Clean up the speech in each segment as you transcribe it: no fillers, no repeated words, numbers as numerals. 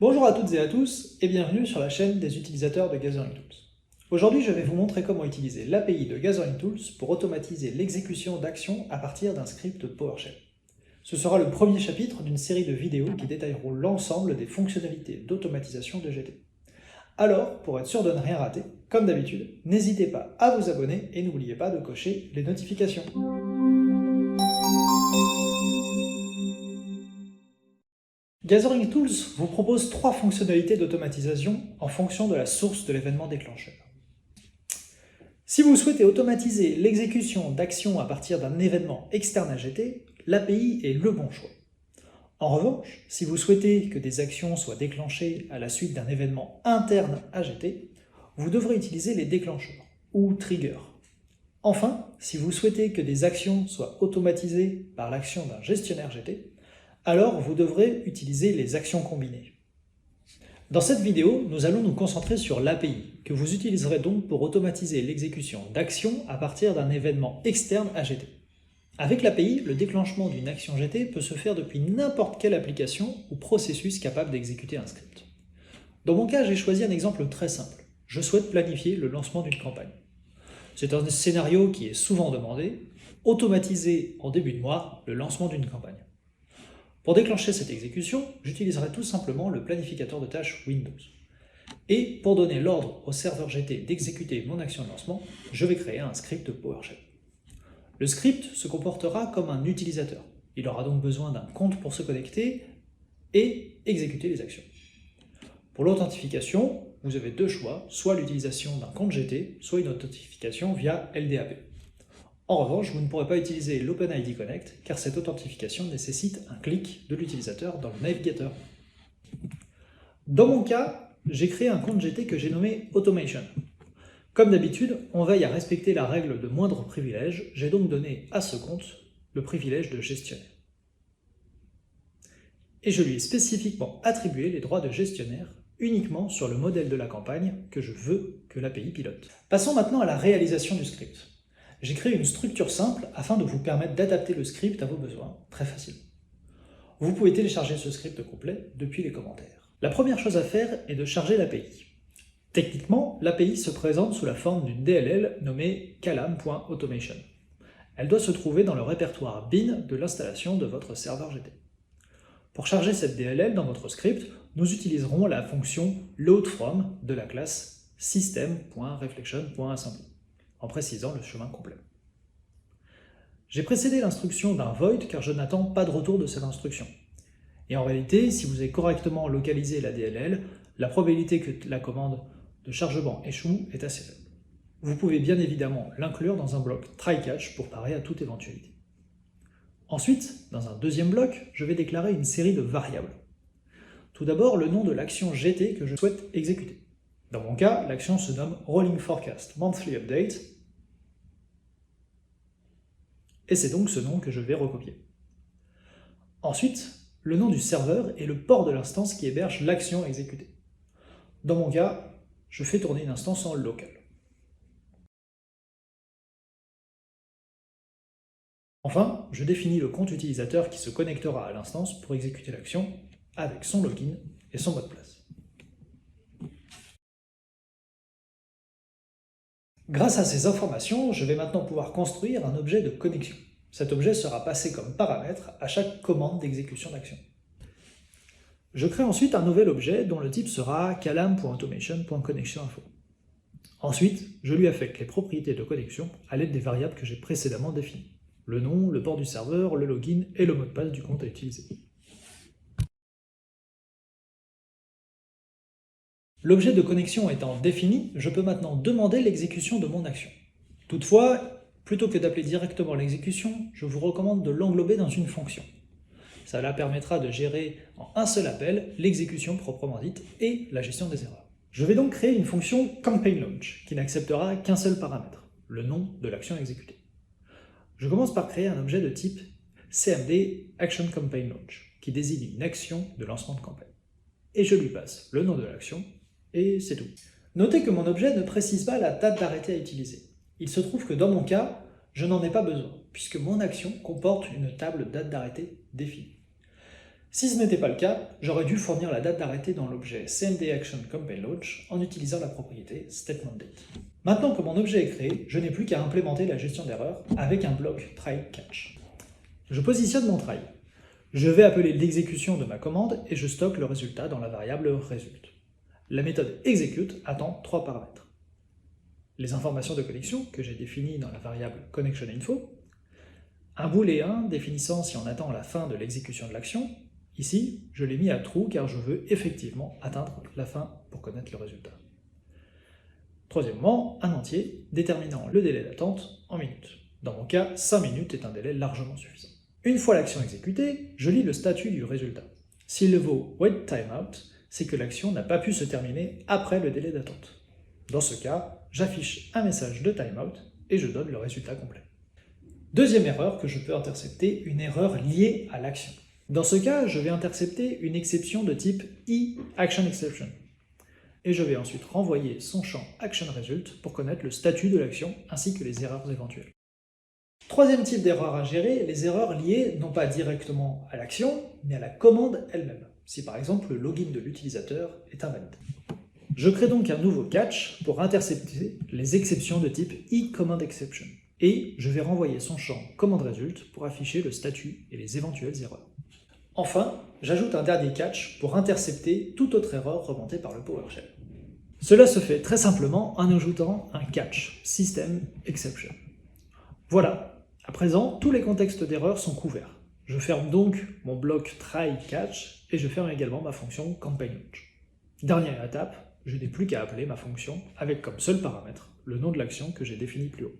Bonjour à toutes et à tous et bienvenue sur la chaîne des utilisateurs de Gathering Tools. Aujourd'hui, je vais vous montrer comment utiliser l'API de Gathering Tools pour automatiser l'exécution d'actions à partir d'un script PowerShell. Ce sera le premier chapitre d'une série de vidéos qui détailleront l'ensemble des fonctionnalités d'automatisation de GT. Alors, pour être sûr de ne rien rater, comme d'habitude, n'hésitez pas à vous abonner et n'oubliez pas de cocher les notifications. Gathering Tools vous propose 3 fonctionnalités d'automatisation en fonction de la source de l'événement déclencheur. Si vous souhaitez automatiser l'exécution d'actions à partir d'un événement externe à GT, l'API est le bon choix. En revanche, si vous souhaitez que des actions soient déclenchées à la suite d'un événement interne à GT, vous devrez utiliser les déclencheurs, ou triggers. Enfin, si vous souhaitez que des actions soient automatisées par l'action d'un gestionnaire GT, alors vous devrez utiliser les actions combinées. Dans cette vidéo, nous allons nous concentrer sur l'API, que vous utiliserez donc pour automatiser l'exécution d'actions à partir d'un événement externe à GT. Avec l'API, le déclenchement d'une action GT peut se faire depuis n'importe quelle application ou processus capable d'exécuter un script. Dans mon cas, j'ai choisi un exemple très simple. Je souhaite planifier le lancement d'une campagne. C'est un scénario qui est souvent demandé, automatiser en début de mois le lancement d'une campagne. Pour déclencher cette exécution, j'utiliserai tout simplement le planificateur de tâches Windows. Et pour donner l'ordre au serveur GT d'exécuter mon action de lancement, je vais créer un script PowerShell. Le script se comportera comme un utilisateur. Il aura donc besoin d'un compte pour se connecter et exécuter les actions. Pour l'authentification, vous avez deux choix, soit l'utilisation d'un compte GT, soit une authentification via LDAP. En revanche, vous ne pourrez pas utiliser l'OpenID Connect car cette authentification nécessite un clic de l'utilisateur dans le navigateur. Dans mon cas, j'ai créé un compte GT que j'ai nommé Automation. Comme d'habitude, on veille à respecter la règle de moindre privilège, j'ai donc donné à ce compte le privilège de gestionnaire. Et je lui ai spécifiquement attribué les droits de gestionnaire uniquement sur le modèle de la campagne que je veux que l'API pilote. Passons maintenant à la réalisation du script. J'ai créé une structure simple afin de vous permettre d'adapter le script à vos besoins très facilement. Vous pouvez télécharger ce script complet depuis les commentaires. La première chose à faire est de charger l'API. Techniquement, l'API se présente sous la forme d'une DLL nommée calam.automation. Elle doit se trouver dans le répertoire bin de l'installation de votre serveur GT. Pour charger cette DLL dans votre script, nous utiliserons la fonction loadFrom de la classe system.reflection.assembly. en précisant le chemin complet. J'ai précédé l'instruction d'un void car je n'attends pas de retour de cette instruction. Et en réalité, si vous avez correctement localisé la DLL, la probabilité que la commande de chargement échoue est assez faible. Vous pouvez bien évidemment l'inclure dans un bloc try-catch pour parer à toute éventualité. Ensuite, dans un deuxième bloc, je vais déclarer une série de variables. Tout d'abord, le nom de l'action GT que je souhaite exécuter. Dans mon cas, l'action se nomme Rolling Forecast Monthly Update, et c'est donc ce nom que je vais recopier. Ensuite, le nom du serveur et le port de l'instance qui héberge l'action exécutée. Dans mon cas, je fais tourner une instance en local. Enfin, je définis le compte utilisateur qui se connectera à l'instance pour exécuter l'action avec son login et son mot de passe. Grâce à ces informations, je vais maintenant pouvoir construire un objet de connexion. Cet objet sera passé comme paramètre à chaque commande d'exécution d'action. Je crée ensuite un nouvel objet dont le type sera calam.automation.connectioninfo. Ensuite, je lui affecte les propriétés de connexion à l'aide des variables que j'ai précédemment définies. Le nom, le port du serveur, le login et le mot de passe du compte à utiliser. L'objet de connexion étant défini, je peux maintenant demander l'exécution de mon action. Toutefois, plutôt que d'appeler directement l'exécution, je vous recommande de l'englober dans une fonction. Cela permettra de gérer en un seul appel l'exécution proprement dite et la gestion des erreurs. Je vais donc créer une fonction CampaignLaunch qui n'acceptera qu'un seul paramètre, le nom de l'action exécutée. Je commence par créer un objet de type CMD Action Campaign Launch qui désigne une action de lancement de campagne. Et je lui passe le nom de l'action et c'est tout. Notez que mon objet ne précise pas la date d'arrêté à utiliser. Il se trouve que dans mon cas, je n'en ai pas besoin, puisque mon action comporte une table date d'arrêté définie. Si ce n'était pas le cas, j'aurais dû fournir la date d'arrêté dans l'objet CMDActionCampaignLaunch en utilisant la propriété statementDate. Maintenant que mon objet est créé, je n'ai plus qu'à implémenter la gestion d'erreurs avec un bloc try-catch. Je positionne mon try. Je vais appeler l'exécution de ma commande et je stocke le résultat dans la variable result. La méthode execute attend 3 paramètres. Les informations de connexion que j'ai définies dans la variable connectionInfo, un booléen définissant si on attend la fin de l'exécution de l'action. Ici, je l'ai mis à true car je veux effectivement atteindre la fin pour connaître le résultat. Troisièmement, un entier déterminant le délai d'attente en minutes. Dans mon cas, 5 minutes est un délai largement suffisant. Une fois l'action exécutée, je lis le statut du résultat. S'il vaut wait timeout, c'est que l'action n'a pas pu se terminer après le délai d'attente. Dans ce cas, j'affiche un message de timeout et je donne le résultat complet. Deuxième erreur que je peux intercepter, une erreur liée à l'action. Dans ce cas, je vais intercepter une exception de type iActionException. Et je vais ensuite renvoyer son champ ActionResult pour connaître le statut de l'action ainsi que les erreurs éventuelles. Troisième type d'erreur à gérer, les erreurs liées non pas directement à l'action, mais à la commande elle-même, si par exemple le login de l'utilisateur est invalide. Je crée donc un nouveau catch pour intercepter les exceptions de type iCommandException, et je vais renvoyer son champ CommandResult pour afficher le statut et les éventuelles erreurs. Enfin, j'ajoute un dernier catch pour intercepter toute autre erreur remontée par le PowerShell. Cela se fait très simplement en ajoutant un catch, SystemException. Voilà, à présent, tous les contextes d'erreur sont couverts. Je ferme donc mon bloc try-catch et je ferme également ma fonction campaignLaunch. Dernière étape, je n'ai plus qu'à appeler ma fonction avec comme seul paramètre le nom de l'action que j'ai défini plus haut.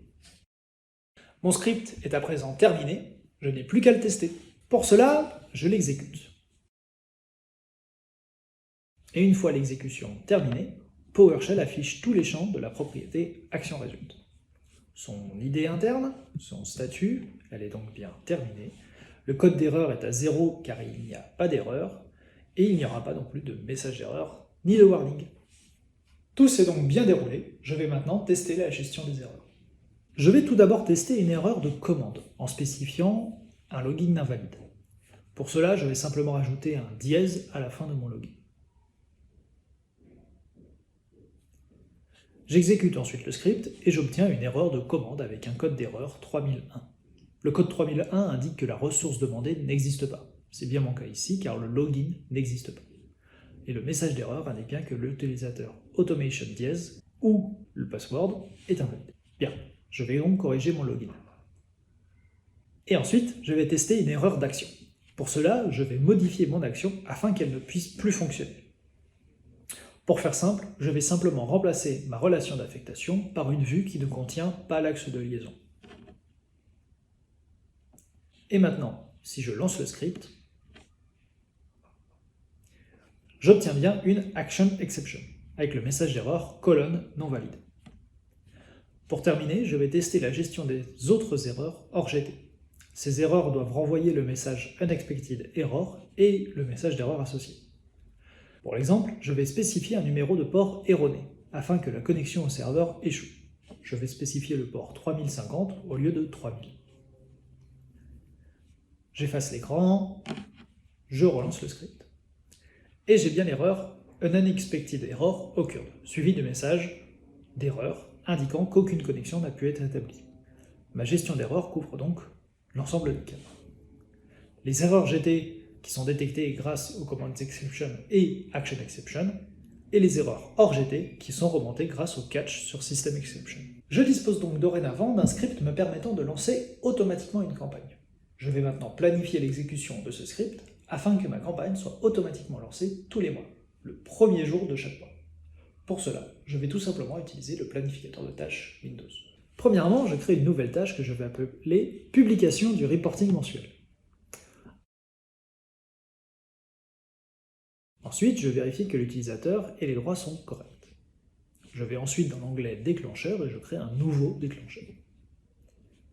Mon script est à présent terminé, je n'ai plus qu'à le tester. Pour cela, je l'exécute. Et une fois l'exécution terminée, PowerShell affiche tous les champs de la propriété ActionResult. Son ID interne, son statut, elle est donc bien terminée. Le code d'erreur est à 0 car il n'y a pas d'erreur, et il n'y aura pas non plus de message d'erreur ni de warning. Tout s'est donc bien déroulé, je vais maintenant tester la gestion des erreurs. Je vais tout d'abord tester une erreur de commande, en spécifiant un login invalide. Pour cela, je vais simplement ajouter un dièse à la fin de mon login. J'exécute ensuite le script et j'obtiens une erreur de commande avec un code d'erreur 3001. Le code 3001 indique que la ressource demandée n'existe pas. C'est bien mon cas ici car le login n'existe pas. Et le message d'erreur indique bien que l'utilisateur automation dièse ou le password est invalide. Bien, je vais donc corriger mon login. Et ensuite, je vais tester une erreur d'action. Pour cela, je vais modifier mon action afin qu'elle ne puisse plus fonctionner. Pour faire simple, je vais simplement remplacer ma relation d'affectation par une vue qui ne contient pas l'axe de liaison. Et maintenant, si je lance le script, j'obtiens bien une action exception, avec le message d'erreur colonne non valide. Pour terminer, je vais tester la gestion des autres erreurs hors GT. Ces erreurs doivent renvoyer le message unexpected error et le message d'erreur associé. Pour l'exemple, je vais spécifier un numéro de port erroné, afin que la connexion au serveur échoue. Je vais spécifier le port 3050 au lieu de 3000. J'efface l'écran, je relance le script. Et j'ai bien l'erreur An unexpected error occurred, suivi du message d'erreur indiquant qu'aucune connexion n'a pu être établie. Ma gestion d'erreur couvre donc l'ensemble des cas. Les erreurs GT qui sont détectées grâce aux commandes exception et action exception, et les erreurs hors GT qui sont remontées grâce au catch sur system exception. Je dispose donc dorénavant d'un script me permettant de lancer automatiquement une campagne. Je vais maintenant planifier l'exécution de ce script afin que ma campagne soit automatiquement lancée tous les mois, le premier jour de chaque mois. Pour cela, je vais tout simplement utiliser le planificateur de tâches Windows. Premièrement, je crée une nouvelle tâche que je vais appeler « Publication du reporting mensuel ». Ensuite, je vérifie que l'utilisateur et les droits sont corrects. Je vais ensuite dans l'onglet « Déclencheur » et je crée un nouveau déclencheur.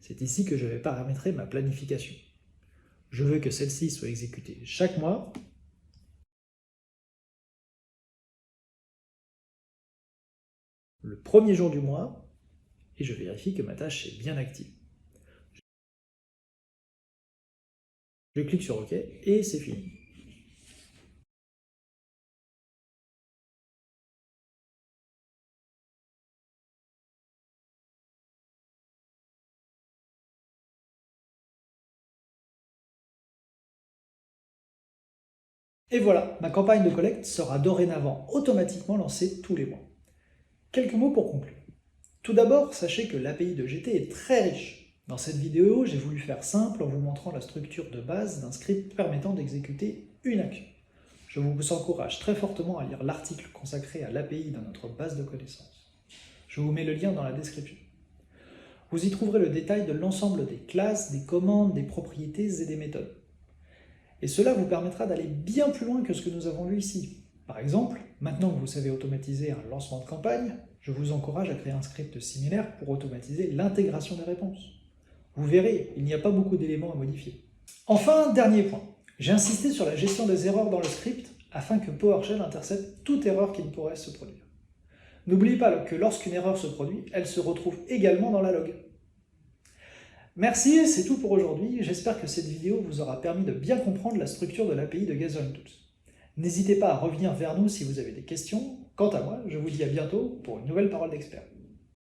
C'est ici que je vais paramétrer ma planification. Je veux que celle-ci soit exécutée chaque mois, le premier jour du mois, et je vérifie que ma tâche est bien active. Je clique sur OK et c'est fini. Et voilà, ma campagne de collecte sera dorénavant automatiquement lancée tous les mois. Quelques mots pour conclure. Tout d'abord, sachez que l'API de GT est très riche. Dans cette vidéo, j'ai voulu faire simple en vous montrant la structure de base d'un script permettant d'exécuter une action. Je vous encourage très fortement à lire l'article consacré à l'API dans notre base de connaissances. Je vous mets le lien dans la description. Vous y trouverez le détail de l'ensemble des classes, des commandes, des propriétés et des méthodes. Et cela vous permettra d'aller bien plus loin que ce que nous avons vu ici. Par exemple, maintenant que vous savez automatiser un lancement de campagne, je vous encourage à créer un script similaire pour automatiser l'intégration des réponses. Vous verrez, il n'y a pas beaucoup d'éléments à modifier. Enfin, dernier point. J'ai insisté sur la gestion des erreurs dans le script afin que PowerShell intercepte toute erreur qui ne pourrait se produire. N'oubliez pas que lorsqu'une erreur se produit, elle se retrouve également dans la log. Merci, c'est tout pour aujourd'hui. J'espère que cette vidéo vous aura permis de bien comprendre la structure de l'API de GatheringTools. N'hésitez pas à revenir vers nous si vous avez des questions. Quant à moi, je vous dis à bientôt pour une nouvelle parole d'expert.